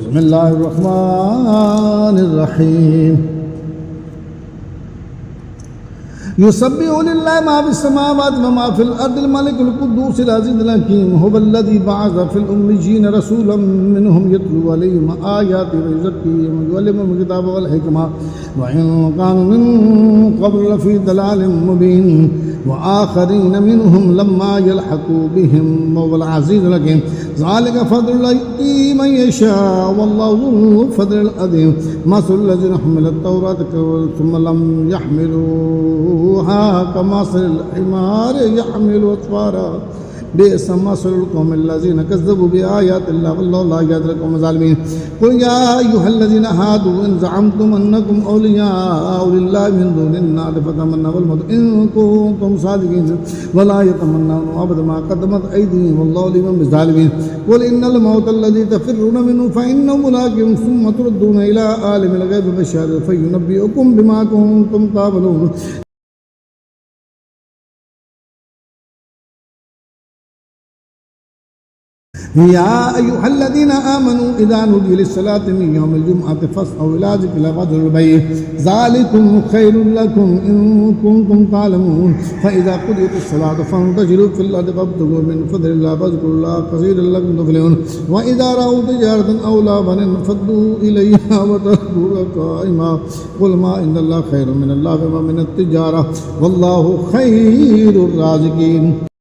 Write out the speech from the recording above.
بسم الله الرحمن الرحيم يسبح لله ما في السماوات وما في الأرض الملك القدوس العزيز الحكيم هو الذي بعث في الأميين رسولا منهم يتلو عليهم آياته ويزكيهم ويعلمهم الكتاب والحكمة وإن كانوا من قبل لفي ضلال مبين وآخرين منهم لما يلحقوا بهم وهو العزيز الحكيم ذلك فضل الله يؤتيه من يشاء والله ذو الفضل العظيم مثل الذين حملوا التوراة ثم لم يحملوها كمثل الحمار يحمل أسفارا بئس مثل القوم الذين كذبوا بآيات الله والله لا يهدي القوم الظالمين قل يا أيها الذين هادوا إن زعمتم أنكم أولياء لله من دون الناس فتمنوا الموت إن كنتم صادقين ولا يتمنون أبدا ما قدمت أيديهم والله لمن بالظالمين قل إن الموت الذي تفرون منه فإنه ملاقيكم ثم تردون إلى عالم الغيب والشهادة فينبئكم بما كنتم تعملون يا أيها الذين آمنوا إذا نودي للصلاة من يوم الجمعة فاسعوا إلى ذكر الله وذروا البيع ذلكم خير لكم إن كنتم تعلمون فإذا قضيت الصلاة فانتشروا في الأرض فابتغوا من فضل الله واذكروا الله كثيرا لعلكم تفلحون وإذا رأوا تجارة أو لهوا انفضوا إليها وتركوك قائما قل ما عند الله خير من الله وما من التجارة والله خير الرازقين.